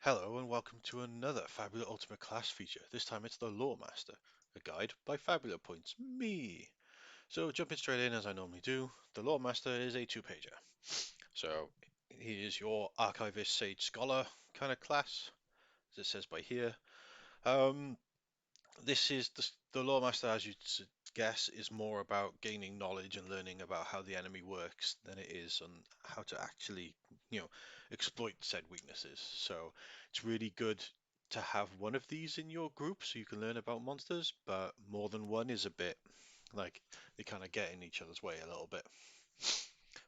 Hello and welcome to another Fabula Ultima class feature. This time it's the Loremaster, a guide by Fabula Points, me. So jumping straight in as I normally do, the Loremaster is a two-pager. So he is your archivist, sage, scholar kind of class, as it says by here. Um, this is the Loremaster, as you'd guess, is more about gaining knowledge and learning about how the enemy works than it is on how to actually, exploit said weaknesses. So it's really good to have one of these in your group so you can learn about monsters, but more than one is a bit like they kind of get in each other's way a little bit.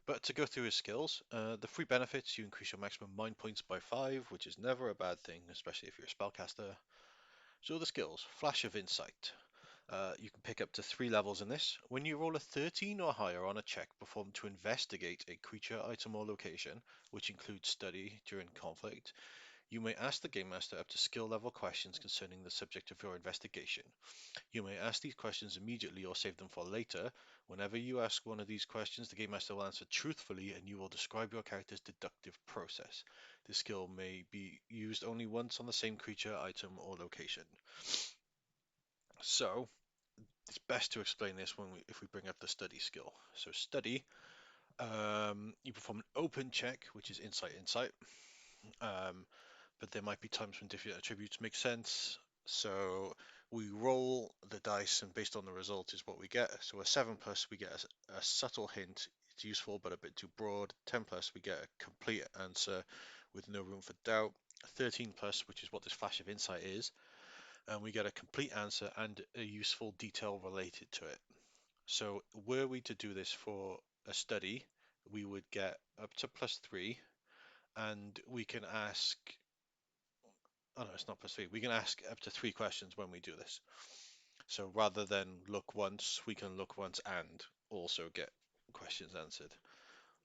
But to go through his skills, the free benefits, you increase your maximum mind points by 5, which is never a bad thing, especially if you're a spellcaster. So the skills, Flash of Insight. You can pick up to 3 levels in this. When you roll a 13 or higher on a check performed to investigate a creature, item, or location, which includes study during conflict, you may ask the Game Master up to skill level questions concerning the subject of your investigation. You may ask these questions immediately or save them for later. Whenever you ask one of these questions, the Game Master will answer truthfully and you will describe your character's deductive process. This skill may be used only once on the same creature, item, or location. So, it's best to explain this if we bring up the study skill. So study, you perform an open check, which is insight. Um, but there might be times when different attributes make sense. So we roll the dice, and based on the result is what we get. So a 7 plus, we get a subtle hint. It's useful, but a bit too broad. 10 plus, we get a complete answer with no room for doubt. 13 plus, which is what this flash of insight is, and we get a complete answer and a useful detail related to it. So were we to do this for a study, we would get up to +3, and we can ask, oh no, it's not +3. We can ask up to 3 questions when we do this. So rather than look once, we can look once and also get questions answered.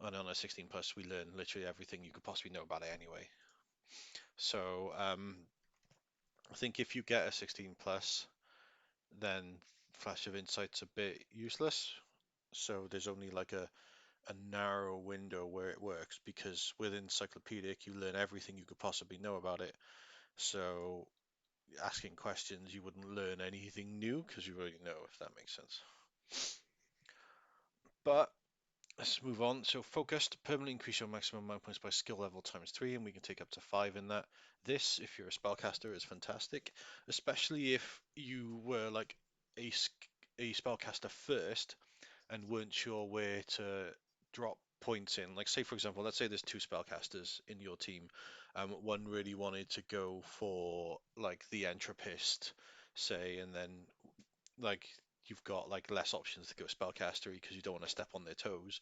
And on a 16 plus, we learn literally everything you could possibly know about it anyway. So I think if you get a 16 plus, then Flash of Insight's a bit useless. So there's only like a narrow window where it works because with encyclopedic you learn everything you could possibly know about it. So asking questions you wouldn't learn anything new because you already know, if that makes sense. But let's move on. So focused, permanently increase your maximum amount of points by skill level times 3, and we can take up to 5 in that. This, if you're a spellcaster, is fantastic, especially if you were like a, a spellcaster first and weren't sure where to drop points in. Like, say, for example, let's say there's 2 spellcasters in your team. One really wanted to go for like the Entropist, say, and then like you've got like less options to go spellcastery because you don't want to step on their toes.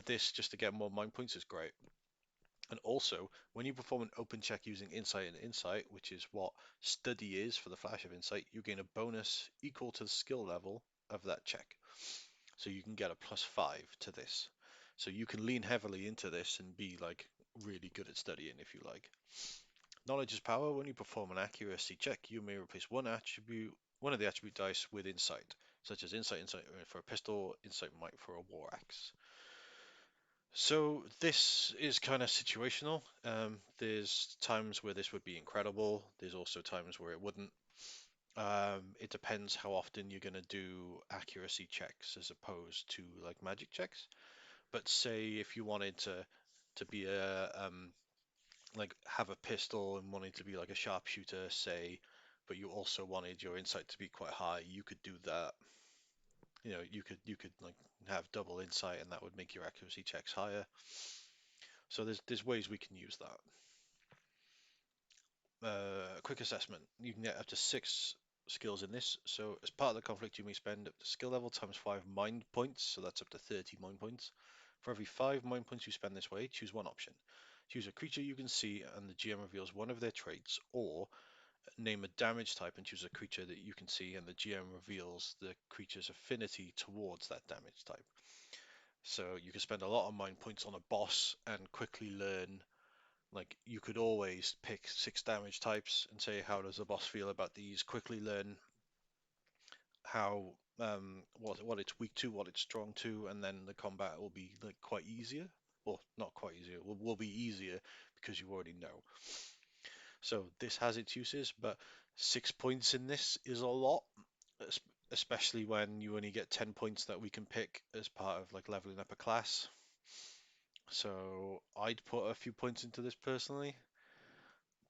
This just to get more mind points is great. And also, when you perform an open check using Insight and Insight, which is what Study is for the Flash of Insight, you gain a bonus equal to the skill level of that check. So you can get a +5 to this. So you can lean heavily into this and be like really good at studying if you like. Knowledge is power. When you perform an accuracy check, you may replace one of the attribute dice with insight, such as insight for a pistol, insight might for a war axe. So this is kind of situational. There's times where this would be incredible. There's also times where it wouldn't. It depends how often you're going to do accuracy checks as opposed to like magic checks. But say if you wanted to be a like have a pistol and wanted to be like a sharpshooter, say, but you also wanted your insight to be quite high, you could do that. You could like have double insight and that would make your accuracy checks higher. So there's ways we can use that. Quick assessment. You can get up to 6 skills in this. So as part of the conflict, you may spend up to skill level times 5 mind points. So that's up to 30 mind points. For every 5 mind points you spend this way, choose one option. Choose a creature you can see and the GM reveals one of their traits, or name a damage type and choose a creature that you can see and the GM reveals the creature's affinity towards that damage type. So you can spend a lot of mind points on a boss and quickly learn. Like you could always pick 6 damage types and say, how does the boss feel about these? Quickly learn how what it's weak to, what it's strong to, and then the combat will be like quite easier. Well, not quite easier. Will be easier because you already know. So this has its uses, but 6 points in this is a lot, es- especially when you only get 10 points that we can pick as part of like leveling up a class. So I'd put a few points into this personally,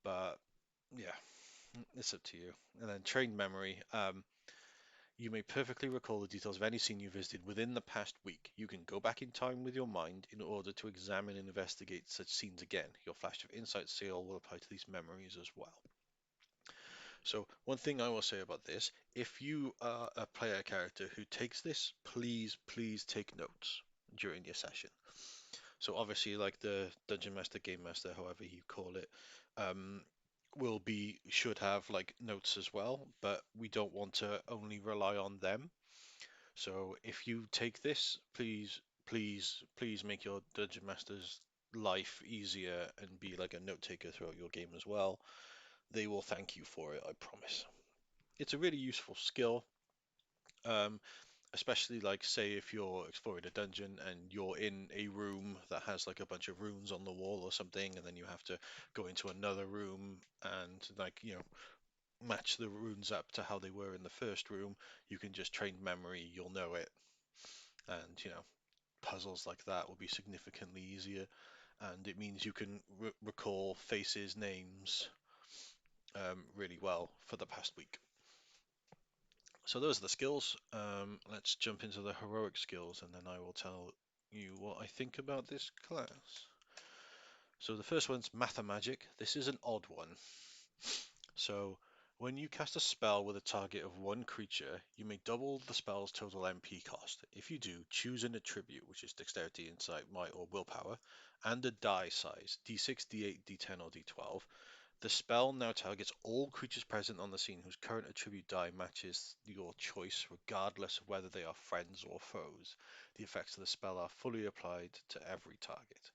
but yeah, it's up to you. And then trained memory. You may perfectly recall the details of any scene you visited within the past week. You can go back in time with your mind in order to examine and investigate such scenes again. Your flash of insight skill will apply to these memories as well. So one thing I will say about this, if you are a player character who takes this, please take notes during your session. So obviously, like the Dungeon Master, Game Master, however you call it, um, should have like notes as well, but we don't want to only rely on them. So if you take this, please make your Dungeon Master's life easier and be like a note taker throughout your game as well. They will thank you for it, I promise. It's a really useful skill. Um, Especially like say if you're exploring a dungeon and you're in a room that has like a bunch of runes on the wall or something, and then you have to go into another room and like match the runes up to how they were in the first room. You can just train memory, you'll know it, and puzzles like that will be significantly easier, and it means you can recall faces, names really well for the past week. So those are the skills. Let's jump into the heroic skills, and then I will tell you what I think about this class. So the first one's Mathemagic. This is an odd one. So when you cast a spell with a target of one creature, you may double the spell's total MP cost. If you do, choose an attribute, which is Dexterity, Insight, Might, or Willpower, and a die size, D6, D8, D10, or D12. The spell now targets all creatures present on the scene whose current attribute die matches your choice, regardless of whether they are friends or foes. The effects of the spell are fully applied to every target.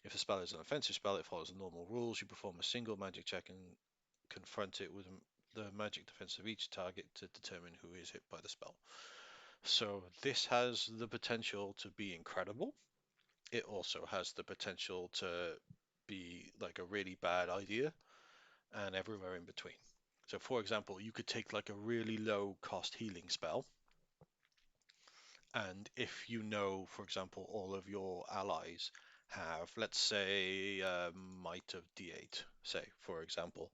If the spell is an offensive spell, it follows the normal rules. You perform a single magic check and confront it with the magic defense of each target to determine who is hit by the spell. So this has the potential to be incredible. It also has the potential to be like a really bad idea and everywhere in between. So, for example, you could take like a really low cost healing spell, and if you know, for example, all of your allies have, let's say, might of D8, say, for example,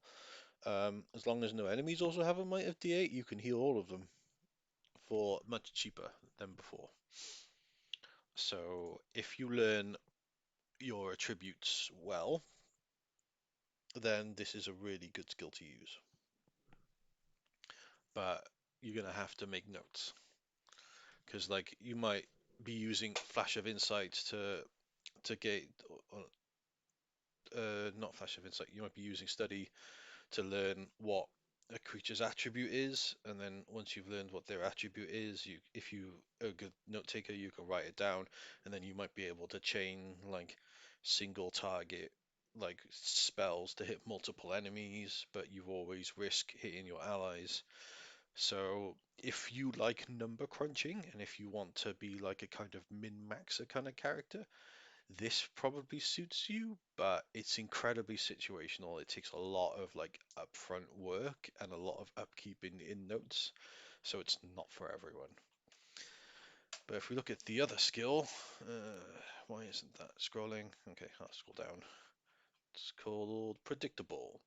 as long as no enemies also have a might of D8, you can heal all of them for much cheaper than before. So, if you learn your attributes well, then this is a really good skill to use. But you're going to have to make notes because like you might be using Flash of Insight to get not Flash of Insight. You might be using Study to learn what a creature's attribute is, and then once you've learned what their attribute is, if you are a good note taker, you can write it down, and then you might be able to chain like single target like spells to hit multiple enemies, but you always risk hitting your allies. So if you like number crunching and if you want to be like a kind of min-maxer kind of character, this probably suits you, but it's incredibly situational. It takes a lot of like upfront work and a lot of upkeep in notes, so it's not for everyone. But if we look at the other skill, why isn't that scrolling? Okay, I'll scroll down. It's called Predictable.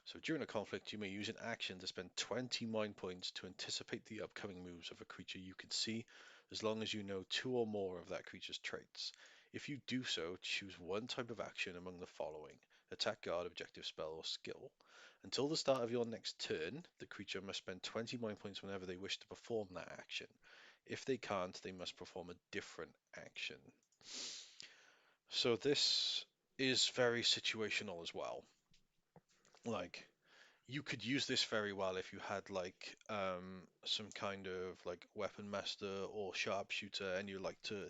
So during a conflict, you may use an action to spend 20 mind points to anticipate the upcoming moves of a creature you can see, as long as you know two or more of that creature's traits. If you do so, choose one type of action among the following: attack, guard, objective, spell, or skill. Until the start of your next turn, the creature must spend 20 mind points whenever they wish to perform that action. If they can't, they must perform a different action. So this is very situational as well. Like, you could use this very well if you had like some kind of like weapon master or sharpshooter and you like to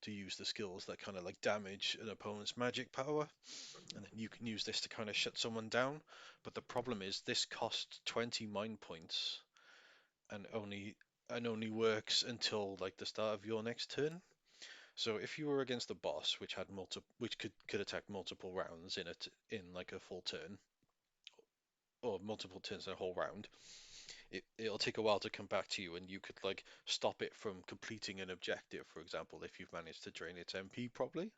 use the skills that kind of like damage an opponent's magic power, and then you can use this to kind of shut someone down. But the problem is this costs 20 mind points and only works until like the start of your next turn. So if you were against a boss which had which could attack multiple rounds in like a full turn, or multiple turns in a whole round, it'll take a while to come back to you, and you could like stop it from completing an objective, for example, if you've managed to drain its MP properly.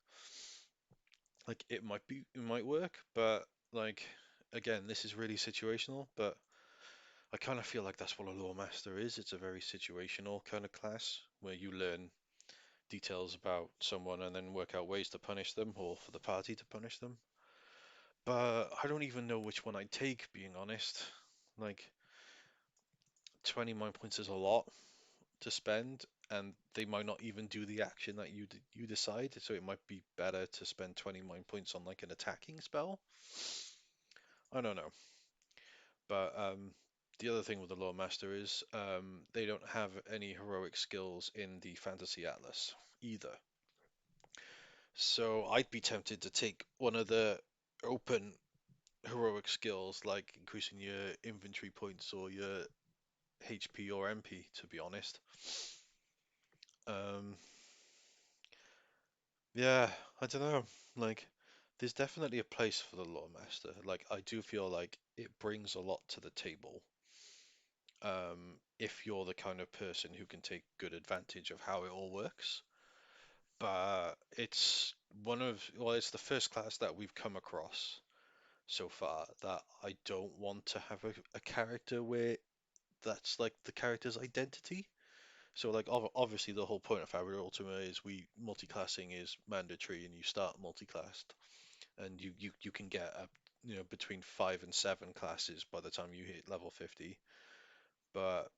Like it might work, but like again, this is really situational, but I kind of feel like that's what a law master is. It's a very situational kind of class where you learn details about someone and then work out ways to punish them or for the party to punish them. But I don't even know which one I'd take, being honest. Like 20 mind points is a lot to spend, and they might not even do the action that you decide. So it might be better to spend 20 mind points on like an attacking spell. I don't know. But the other thing with the Lore Master is they don't have any heroic skills in the Fantasy Atlas either. So I'd be tempted to take one of the open heroic skills, like increasing your inventory points or your HP or MP, to be honest. Um, yeah, I don't know. Like, there's definitely a place for the Lore Master. Like, I do feel like it brings a lot to the table. If you're the kind of person who can take good advantage of how it all works. But it's the first class that we've come across so far that I don't want to have a character where that's like the character's identity. So like obviously the whole point of Fabula Ultima is multiclassing is mandatory and you start multiclassed and you can get up between 5 and 7 classes by the time you hit level 50. But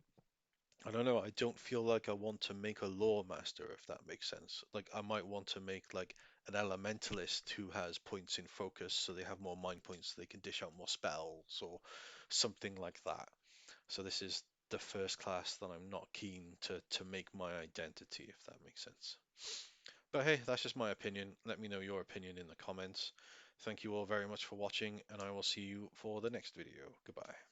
I don't know. I don't feel like I want to make a lore master, if that makes sense. Like, I might want to make like an elementalist who has points in focus, so they have more mind points, so they can dish out more spells or something like that. So this is the first class that I'm not keen to make my identity, if that makes sense. But hey, that's just my opinion. Let me know your opinion in the comments. Thank you all very much for watching, and I will see you for the next video. Goodbye.